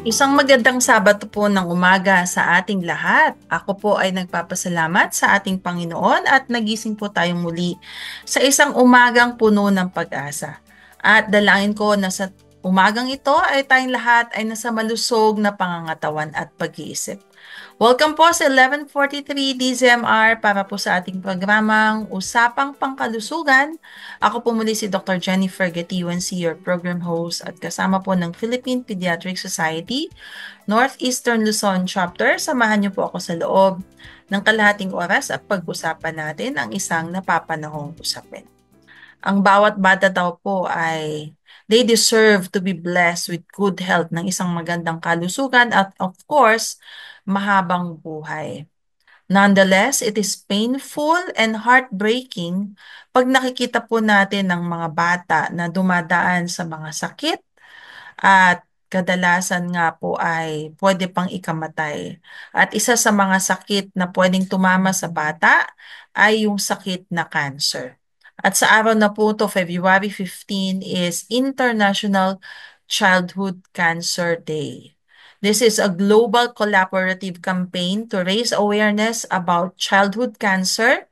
Isang magandang Sabado po ng umaga sa ating lahat. Ako po ay nagpapasalamat sa ating Panginoon at nagising po tayong muli sa isang umagang puno ng pag-asa. At dalangin ko na sa umagang ito ay tayong lahat ay nasa malusog na pangangatawan at pag-iisip. Welcome po sa 11:43 DZMR para po sa ating programang Usapang Pangkalusugan. Ako po muli si Dr. Jennifer Gatiwan, your program host at kasama po ng Philippine Pediatric Society, Northeastern Luzon Chapter. Samahan niyo po ako sa loob ng kalahating oras at pag-usapan natin ang isang napapanahong usapin. Ang bawat bata daw po ay they deserve to be blessed with good health ng isang magandang kalusugan at of course, mahabang buhay. Nonetheless, it is painful and heartbreaking pag nakikita po natin ng mga bata na dumadaan sa mga sakit at kadalasan nga po ay pwede pang ikamatay. At isa sa mga sakit na pwedeng tumama sa bata ay yung sakit na cancer. At sa araw na po to, February 15, is International Childhood Cancer Day. This is a global collaborative campaign to raise awareness about childhood cancer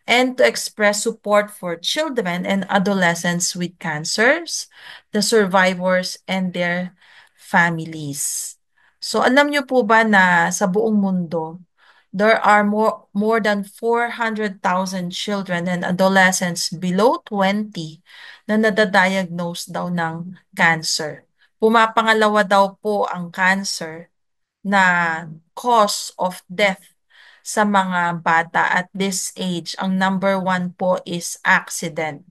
and to express support for children and adolescents with cancers, the survivors, and their families. So alam niyo po ba na sa buong mundo, there are more than 400,000 children and adolescents below 20 na nadadiagnose daw ng cancer. Pumapangalawa daw po ang cancer na cause of death sa mga bata at this age. Ang number one po is accident.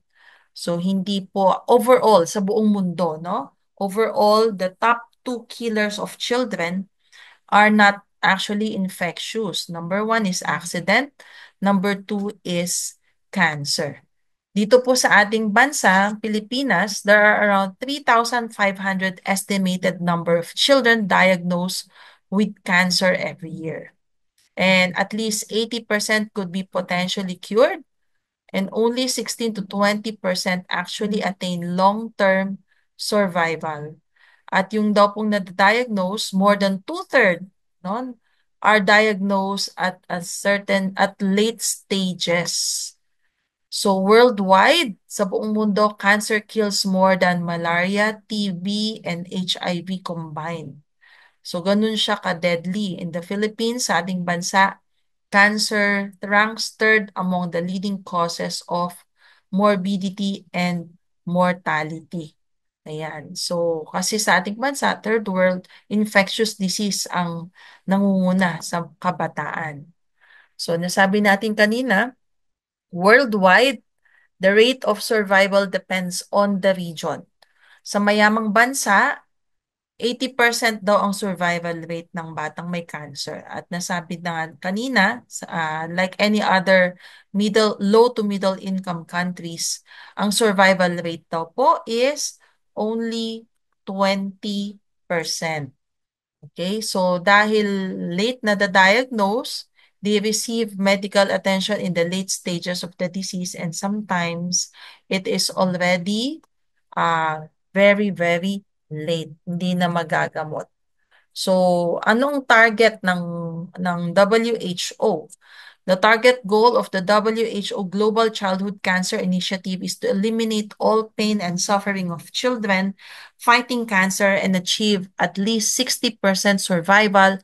So hindi po overall sa buong mundo, no? Overall, the top two killers of children are not actually infectious. Number one is accident. Number two is cancer. Dito po sa ating bansa, Pilipinas, there are around 3,500 estimated number of children diagnosed with cancer every year. And at least 80% could be potentially cured, and only 16 to 20% actually attain long-term survival. At yung daw pong na-diagnose, more than two-third, no, are diagnosed at late stages. So worldwide, sa buong mundo, cancer kills more than malaria, TB, and HIV combined. So ganun siya ka-deadly. In the Philippines, sa ating bansa, cancer ranks third among the leading causes of morbidity and mortality. Ayan. So, kasi sa ating bansa, third world, infectious disease ang nangunguna sa kabataan. So, nasabi natin kanina, worldwide, the rate of survival depends on the region. Sa mayamang bansa, 80% daw ang survival rate ng batang may cancer. At nasabi na nga kanina, like any other low to middle income countries, ang survival rate daw po is only 20%. Okay, so dahil late na diagnose, they receive medical attention in the late stages of the disease and sometimes it is already very, very late. Hindi na magagamot. So, anong target ng WHO? The target goal of the WHO Global Childhood Cancer Initiative is to eliminate all pain and suffering of children fighting cancer and achieve at least 60% survival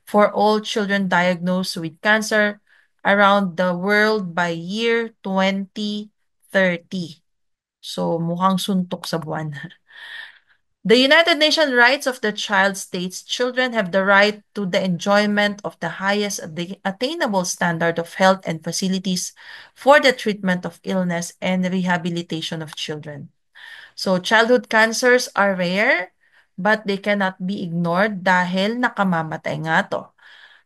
for all children diagnosed with cancer around the world by year 2030. So, mukhang suntok sa buwan. The United Nations Rights of the Child states children have the right to the enjoyment of the highest attainable standard of health and facilities for the treatment of illness and rehabilitation of children. So childhood cancers are rare, but they cannot be ignored dahil nakamamatay nga to.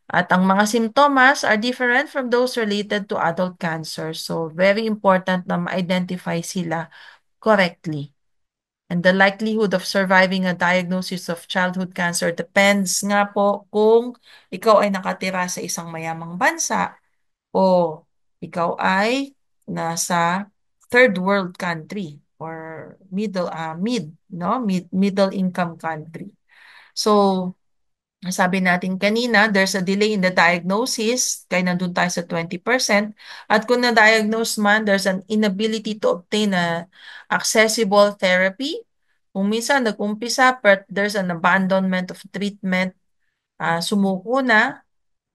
At ang mga simptomas are different from those related to adult cancer. So very important na ma-identify sila correctly. And the likelihood of surviving a diagnosis of childhood cancer depends nga po kung ikaw ay nakatira sa isang mayamang bansa o ikaw ay nasa third world country or middle income country. So Sabi natin kanina, there's a delay in the diagnosis, kaya nandun tayo sa 20%. At kung na-diagnose man, there's an inability to obtain a accessible therapy. Kung minsan nag-umpisa, but there's an abandonment of treatment, sumuko na,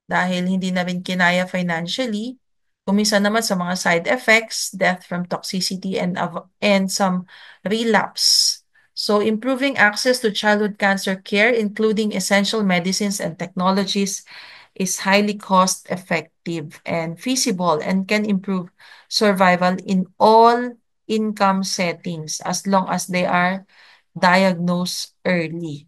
dahil hindi na rin kinaya financially. Kumisa naman sa mga side effects, death from toxicity and some relapse. So improving access to childhood cancer care, including essential medicines and technologies, is highly cost effective and feasible and can improve survival in all income settings as long as they are diagnosed early.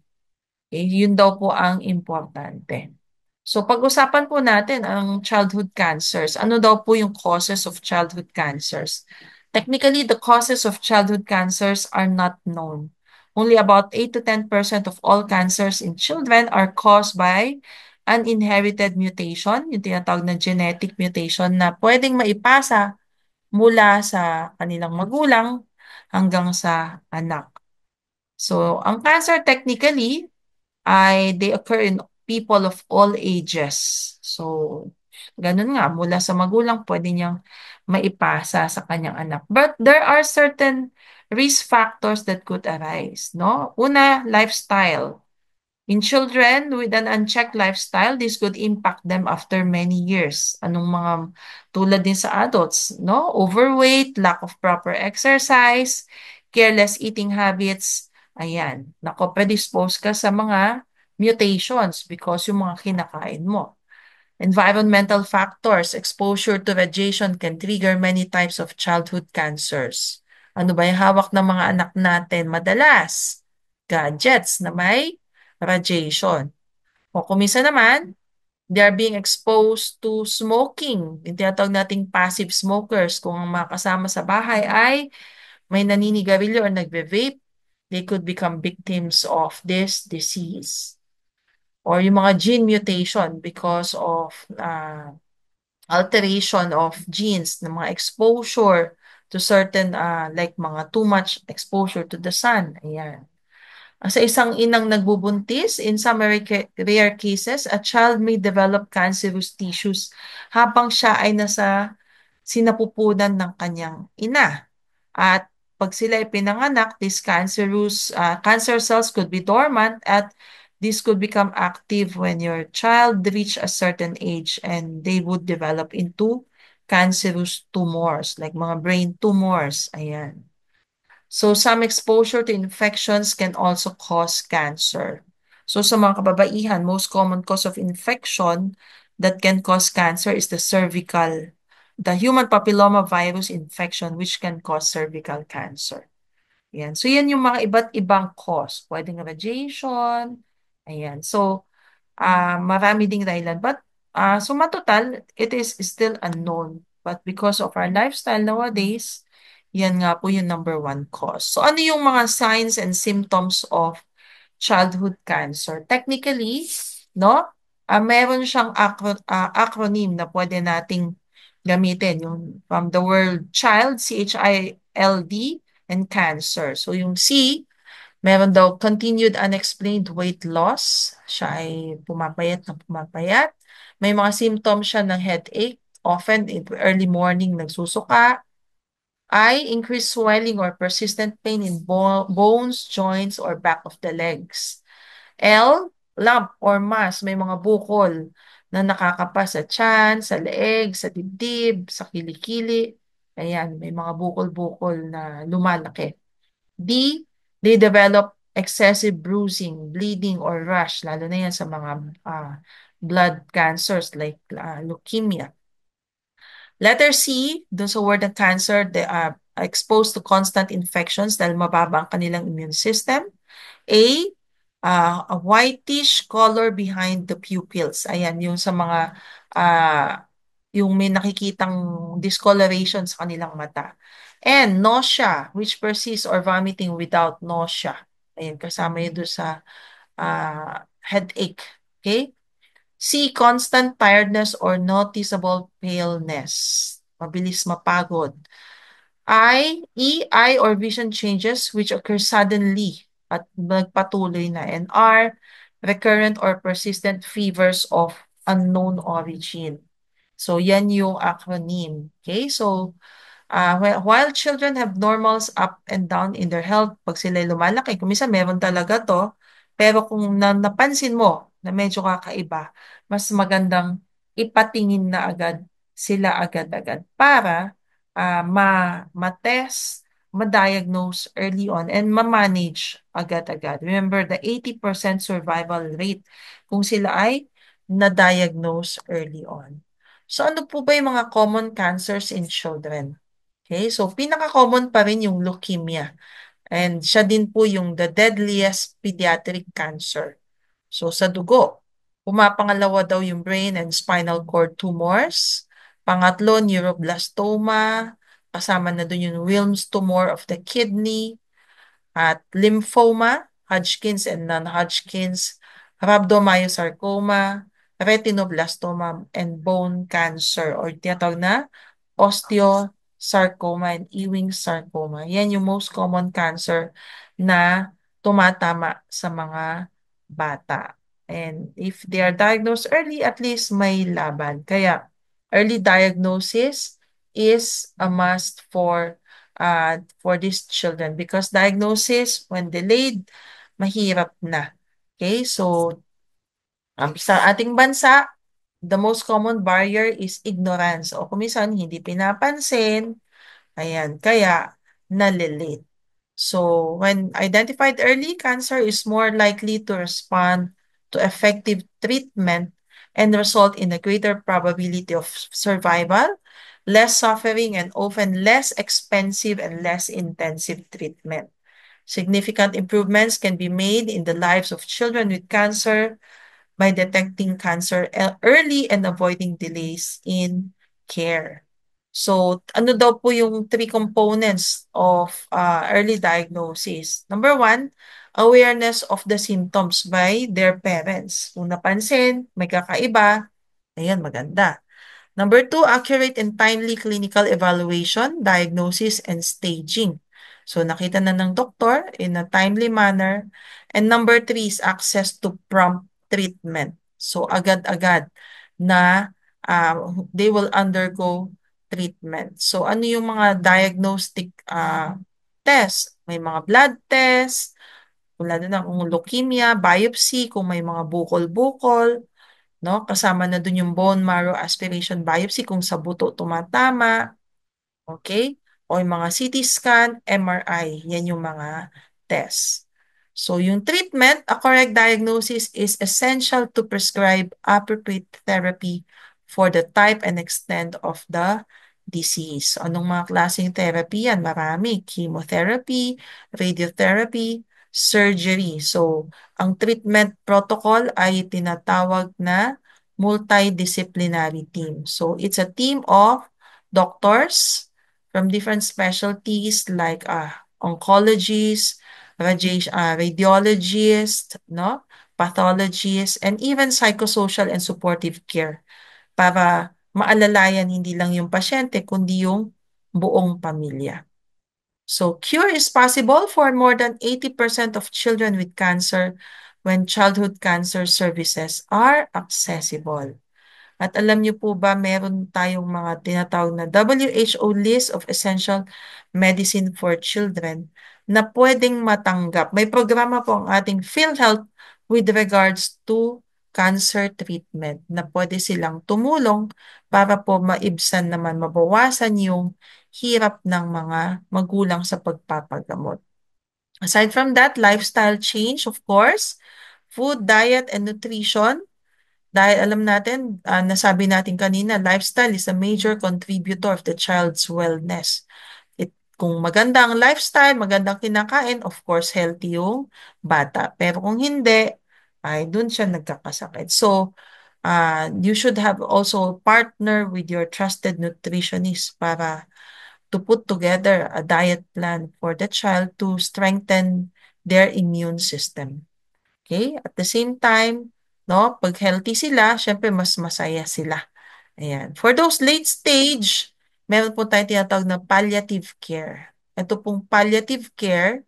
Yun daw po ang importante. So pag-usapan po natin ang childhood cancers. Ano daw po yung causes of childhood cancers? Technically, the causes of childhood cancers are not known. Only about 8 to 10% of all cancers in children are caused by an inherited mutation, yung tinatawag na genetic mutation na pwedeng maipasa mula sa kanilang magulang hanggang sa anak. So, ang cancer technically they occur in people of all ages. So, ganun nga, mula sa magulang, pwede niyang maipasa sa kanyang anak. But there are certain risk factors that could arise, no? Una, lifestyle. In children with an unchecked lifestyle, this could impact them after many years. Anong mga tulad din sa adults, no? Overweight, lack of proper exercise, careless eating habits. Ayan, nako, predispose ka sa mga mutations because yung mga kinakain mo. Environmental factors, exposure to radiation can trigger many types of childhood cancers. Ano ba yung hawak ng mga anak natin? Madalas, gadgets na may radiation. O kumisa naman, they are being exposed to smoking. Yung tinatawag nating passive smokers. Kung ang mga kasama sa bahay ay may naninigarilyo or nagbe-vape, they could become victims of this disease. Or yung mga gene mutation because of alteration of genes, ng mga exposure to certain, like mga too much exposure to the sun. Ayan. Sa isang inang nagbubuntis, in some rare cases, a child may develop cancerous tissues habang siya ay nasa sinapupunan ng kanyang ina. At pag sila ay pinanganak, these cancer cells could be dormant at this could become active when your child reach a certain age and they would develop into cancerous tumors, like mga brain tumors. Ayan. So some exposure to infections can also cause cancer. So sa mga kababaihan, most common cause of infection that can cause cancer is the human papilloma virus infection which can cause cervical cancer. Ayan. So yan yung mga iba't ibang cause. Pwedeng radiation. Ayan. So marami ding dahilan. But so matotal, it is still unknown. But because of our lifestyle nowadays, yan nga po yung number one cause. So ano yung mga signs and symptoms of childhood cancer? Technically, no? Meron siyang acronym na pwede nating gamitin. Yung from the word child, CHILD, and cancer. So yung C, meron daw continued unexplained weight loss. Siya ay pumapayat na pumapayat. May mga symptoms siya ng headache. Often in early morning nagsusuka. I, increased swelling or persistent pain in bones, joints, or back of the legs. L, lump or mass. May mga bukol na nakakapa sa tiyan, sa leeg, sa dibdib, sa kilikili. Ayan, may mga bukol-bukol na lumalaki. D, they develop excessive bruising, bleeding, or rash, lalo na yan sa mga blood cancers like leukemia. Letter C, dun sa word ng cancer, they are exposed to constant infections dahil mababa ang kanilang immune system. A, a whitish color behind the pupils. Ayan, yung sa mga, yung may nakikitang discoloration sa kanilang mata. And nausea, which persists or vomiting without nausea. Ayan, kasama yun doon sa headache. Okay? C, constant tiredness or noticeable paleness. Mabilis mapagod. Eye or vision changes which occur suddenly at magpatuloy na. And R, recurrent or persistent fevers of unknown origin. So, yan yung acronym. Okay? So, while children have normals up and down in their health, pag sila'y lumalaki, kung minsan meron talaga to, pero kung napansin mo na medyo kakaiba, mas magandang ipatingin na agad sila agad-agad para ma-test, ma-diagnose early on, and ma-manage agad-agad. Remember, the 80% survival rate kung sila ay na-diagnose early on. So ano po ba yung mga common cancers in children? Okay, so pinaka-common pa rin yung leukemia. And siya din po yung the deadliest pediatric cancer. So sa dugo, pumapangalawa daw yung brain and spinal cord tumors. Pangatlo, neuroblastoma. Kasama na dun yung Wilms tumor of the kidney. At lymphoma, Hodgkin's and non-Hodgkin's, rhabdomyosarcoma, retinoblastoma, and bone cancer or tinatawag na osteosarcoma and Ewing sarcoma. Yan yung most common cancer na tumatama sa mga bata. And if they are diagnosed early, at least may laban. Kaya early diagnosis is a must for these children because diagnosis when delayed, mahirap na. Okay, so sa ating bansa, the most common barrier is ignorance o kumisan hindi pinapansin, ayan, kaya nalilate. So, when identified early, cancer is more likely to respond to effective treatment and result in a greater probability of survival, less suffering, and often less expensive and less intensive treatment. Significant improvements can be made in the lives of children with cancer by detecting cancer early and avoiding delays in care. So, ano daw po yung three components of early diagnosis? Number one, awareness of the symptoms by their parents. Kung napansin, may kakaiba, ayan, maganda. Number two, accurate and timely clinical evaluation, diagnosis, and staging. So, nakita na ng doktor in a timely manner. And number three is access to prompt treatment. So, agad-agad na they will undergo treatment. So, ano yung mga diagnostic test? May mga blood test, lalo na kung leukemia, biopsy, kung may mga bukol-bukol, no? Kasama na dun yung bone marrow aspiration biopsy kung sa buto tumatama, okay? O yung mga CT scan, MRI, yan yung mga tests. So yung treatment, a correct diagnosis is essential to prescribe appropriate therapy for the type and extent of the disease. So, anong mga klaseng therapy yan? Marami. Chemotherapy, radiotherapy, surgery. So, ang treatment protocol ay tinatawag na multidisciplinary team. So, it's a team of doctors from different specialties like oncologists, radiologists, no? Pathologists, and even psychosocial and supportive care para maalalayan hindi lang yung pasyente kundi yung buong pamilya. So cure is possible for more than 80% of children with cancer when childhood cancer services are accessible. At alam niyo po ba, meron tayong mga tinatawag na WHO list of essential medicine for children na pwedeng matanggap. May programa po ang ating PhilHealth with regards to cancer treatment na pwede silang tumulong para po maibsan naman, mabawasan yung hirap ng mga magulang sa pagpapagamot. Aside from that, lifestyle change, of course, food, diet, and nutrition. Dahil alam natin, nasabi natin kanina, lifestyle is a major contributor of the child's wellness. Kung maganda ang lifestyle, magandang kinakain, of course, healthy yung bata. Pero kung hindi, ay dun siya nagkakasakit. So, you should have also partner with your trusted nutritionist para to put together a diet plan for the child to strengthen their immune system. Okay? At the same time, no, pag healthy sila, syempre mas masaya sila. Ayan. For those late stage, meron po tayong tinatawag na palliative care. Ito pong palliative care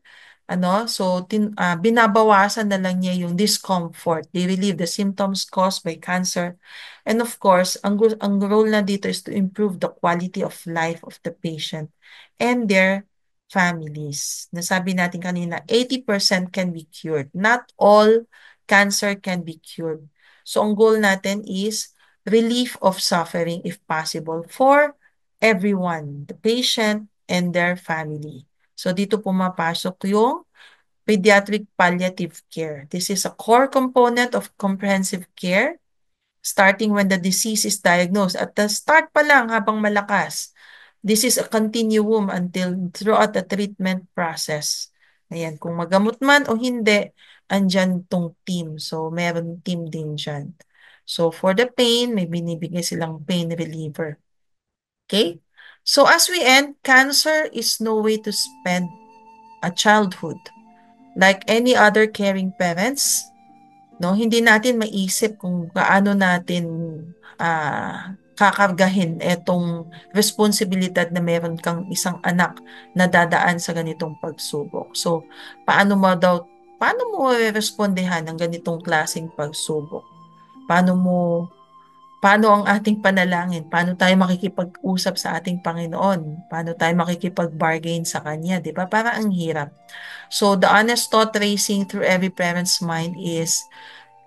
binabawasan na lang niya yung discomfort. They relieve the symptoms caused by cancer. And of course, ang role na dito is to improve the quality of life of the patient and their families. Nasabi natin kanina, 80% can be cured. Not all cancer can be cured. So ang goal natin is relief of suffering if possible for everyone, the patient and their family. So dito pumapasok yung pediatric palliative care. This is a core component of comprehensive care starting when the disease is diagnosed. At the start pa lang habang malakas. This is a continuum until throughout the treatment process. Ayan, kung magamot man o hindi, andyan tong team. So, meron team din dyan. So, for the pain, may binibigay silang pain reliever. Okay? So, as we end, cancer is no way to spend a childhood. Like any other caring parents, no, hindi natin maisip kung gaano natin kakargahin etong responsibilidad na meron kang isang anak na dadaan sa ganitong pagsubok. So, paano mo respondehan ng ganitong klaseng pagsubok? Paano mo Paano ang ating panalangin? Paano tayo makikipag-usap sa ating Panginoon? Paano tayo makikipag-bargain sa Kanya? Di ba? Para ang hirap. So, the honest thought racing through every parent's mind is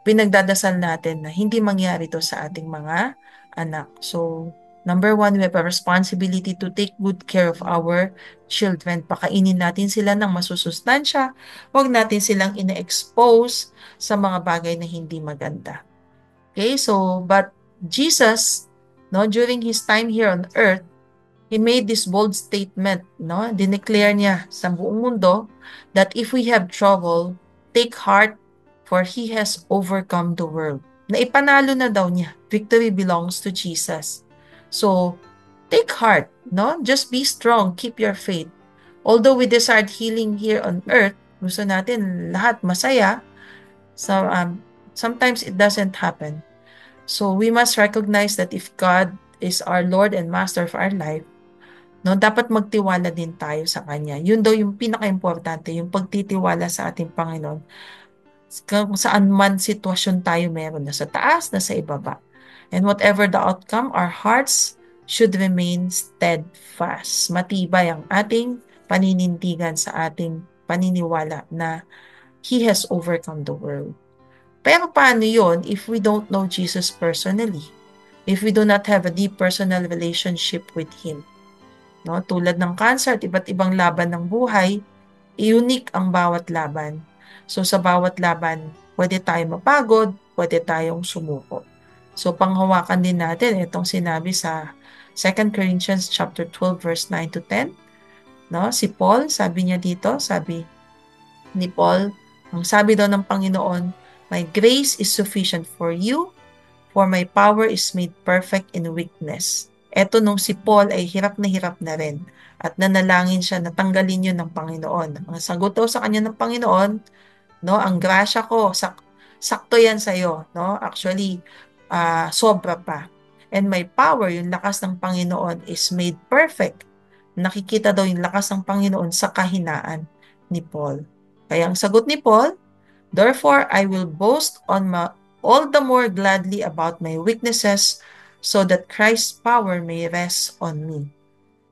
pinagdadasal natin na hindi mangyari to sa ating mga anak. So, number one, we have a responsibility to take good care of our children. Pakainin natin sila ng masusustansya. Huwag natin silang ina-expose sa mga bagay na hindi maganda. Okay, so, but Jesus, no, during his time here on earth, he made this bold statement, no? Dineclare niya sa buong mundo that if we have trouble, take heart for he has overcome the world. Naipanalo na daw niya. Victory belongs to Jesus. So, take heart, no? Just be strong, keep your faith. Although we desired healing here on earth, gusto natin lahat masaya, so sometimes it doesn't happen. So we must recognize that if God is our Lord and Master of our life, no, dapat magtiwala din tayo sa Kanya. Yun daw yung pinaka-importante, yung pagtitiwala sa ating Panginoon. Kung saan man sitwasyon tayo meron, nasa taas, nasa ibaba. And whatever the outcome, our hearts should remain steadfast. Matibay ang ating paninindigan sa ating paniniwala na He has overcome the world. Pero paano yun if we don't know Jesus personally? If we do not have a deep personal relationship with Him? No? Tulad ng cancer at iba't ibang laban ng buhay, unique ang bawat laban. So sa bawat laban, pwede tayong mapagod, pwede tayong sumuko. So panghawakan din natin itong sinabi sa 2 Corinthians chapter 12 verse 9 to 10. No? Si Paul, sabi niya dito, sabi ni Paul, ang sabi daw ng Panginoon, my grace is sufficient for you, for my power is made perfect in weakness. Eto nung si Paul ay hirap na rin at nanalangin siya na tanggalin yun ng Panginoon. Ang sagot daw sa kanya ng Panginoon, no, ang grasya ko, sakto yan sa'yo. No? Actually, sobra pa. And my power, yung lakas ng Panginoon is made perfect. Nakikita daw yung lakas ng Panginoon sa kahinaan ni Paul. Kaya ang sagot ni Paul, therefore, I will boast all the more gladly about my weaknesses so that Christ's power may rest on me.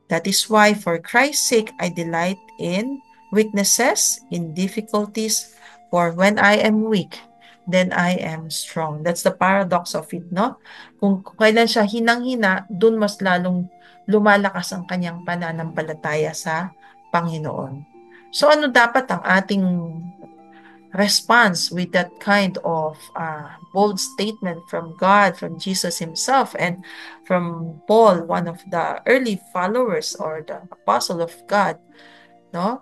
That is why, for Christ's sake, I delight in weaknesses, in difficulties, for when I am weak, then I am strong. That's the paradox of it, no? Kung kailan siya hinang-hina, dun mas lalong lumalakas ang kanyang pananampalataya sa Panginoon. So ano dapat ang ating response with that kind of bold statement from God, from Jesus himself, and from Paul, one of the early followers or the apostle of God, no?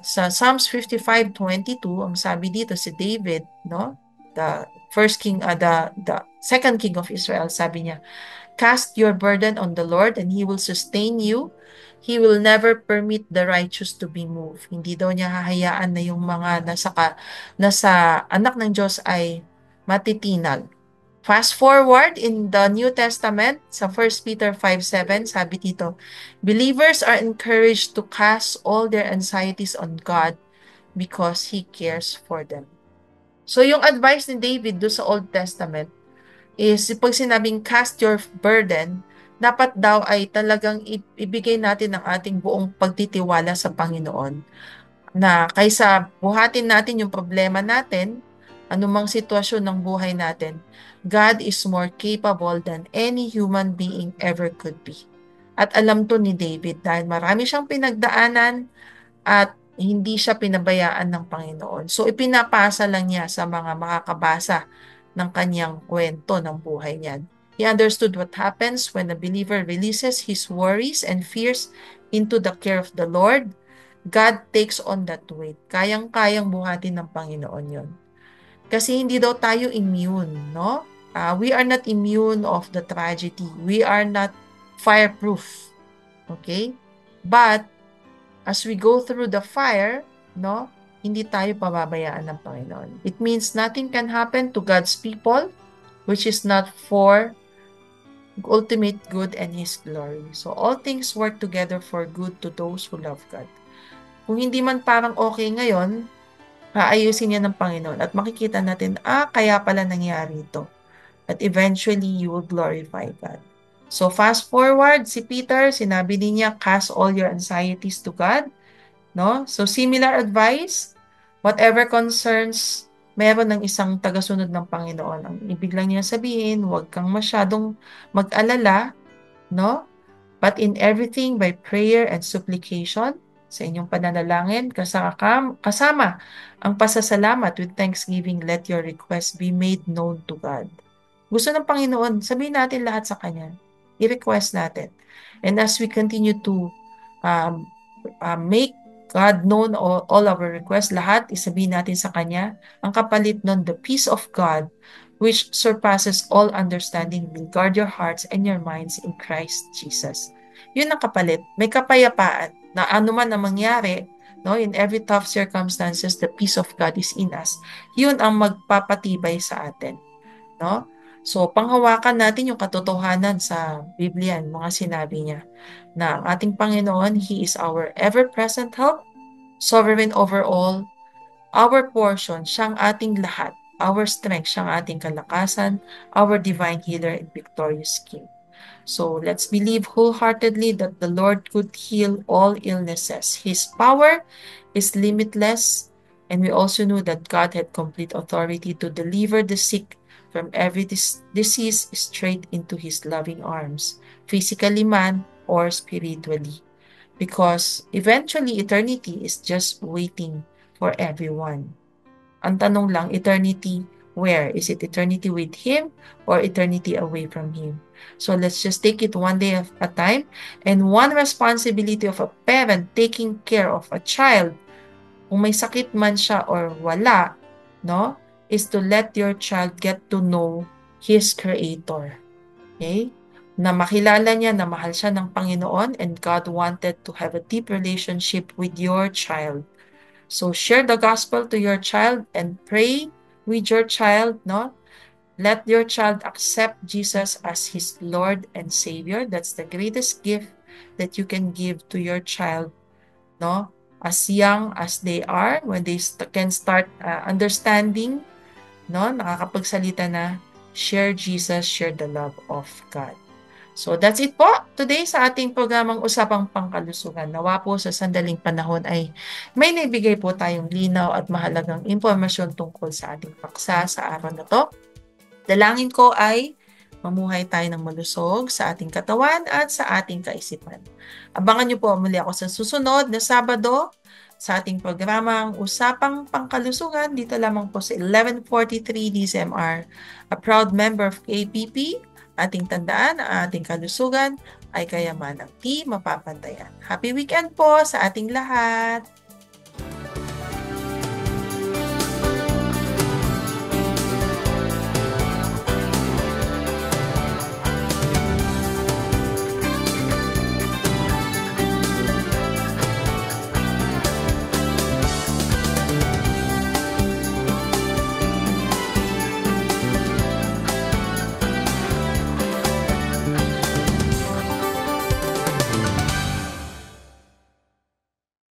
Sa Psalms 55:22, ang sabi dito si David, no? The second king of Israel, sabi niya, cast your burden on the Lord and He will sustain you. He will never permit the righteous to be moved. Hindi daw niya hahayaan na yung mga nasa anak ng Diyos ay matitinag. Fast forward in the New Testament, sa 1 Peter 5:7, sabi dito, believers are encouraged to cast all their anxieties on God because He cares for them. So yung advice ni David do sa Old Testament is pag sinabing cast your burden, dapat daw ay talagang ibigay natin ang ating buong pagtitiwala sa Panginoon na kaysa buhatin natin yung problema natin, anumang sitwasyon ng buhay natin, God is more capable than any human being ever could be. At alam to ni David dahil marami siyang pinagdaanan at hindi siya pinabayaan ng Panginoon. So ipinapasa lang niya sa mga makakabasa ng kanyang kwento ng buhay niyan. He understood what happens when a believer releases his worries and fears into the care of the Lord. God takes on that weight. Kayang-kayang buhatin ng Panginoon yon. Kasi hindi daw tayo immune, no? We are not immune of the tragedy. We are not fireproof. Okay? But as we go through the fire, no, hindi tayo pababayaan ng Panginoon. It means nothing can happen to God's people which is not for ultimate good and His glory. So all things work together for good to those who love God. Kung hindi man parang okay ngayon, aayusin niya ng Panginoon at makikita natin, kaya pala nangyari ito. At eventually, you will glorify God. So fast forward, si Peter, sinabi niya, cast all your anxieties to God. No? So similar advice, whatever concerns meron ng isang tagasunod ng Panginoon. Ang ibig lang niya sabihin, huwag kang masyadong mag-alala, no? But in everything by prayer and supplication, sa inyong pananalangin, kasama ang pasasalamat with thanksgiving, let your request be made known to God. Gusto ng Panginoon, sabihin natin lahat sa Kanya. I-request natin. And as we continue to um, make God known all our requests, lahat isabihin natin sa Kanya, ang kapalit nun, the peace of God, which surpasses all understanding, will guard your hearts and your minds in Christ Jesus. Yun ang kapalit. May kapayapaan na anuman ang mangyari, no, in every tough circumstances, the peace of God is in us. Yun ang magpapatibay sa atin. No? So, panghawakan natin yung katotohanan sa Biblia, mga sinabi niya, na ang ating Panginoon, He is our ever-present help, sovereign over all, our portion, siyang ating lahat, our strength, siyang ating kalakasan, our divine healer and victorious King. So let's believe wholeheartedly that the Lord could heal all illnesses. His power is limitless, and we also know that God had complete authority to deliver the sick from every disease straight into His loving arms, physically man or spiritually. Because eventually eternity is just waiting for everyone. Ang tanong lang, eternity where? Is it eternity with Him or eternity away from Him? So let's just take it one day at a time. And one responsibility of a parent taking care of a child, kung may sakit man siya or wala, no, is to let your child get to know His Creator. Okay? Na makilala niya na mahal siya ng Panginoon and God wanted to have a deep relationship with your child. So share the gospel to your child and pray with your child, no? Let your child accept Jesus as his Lord and Savior. That's the greatest gift that you can give to your child, no? As young as they are, when they can start understanding, no? Nakakapagsalita na, share Jesus, share the love of God. So that's it po today sa ating programang Usapang Pangkalusugan. Nawa po sa sandaling panahon ay may naibigay po tayong linaw at mahalagang impormasyon tungkol sa ating paksa sa araw na to. Dalangin ko ay mamuhay tayo ng malusog sa ating katawan at sa ating kaisipan. Abangan niyo po muli ako sa susunod na Sabado sa ating programang Usapang Pangkalusugan dito lamang po sa 1143 DZMR, a proud member of KPP. Ating tandaan, ang ating kalusugan ay kayamanang di mapapantayan. Happy weekend po sa ating lahat!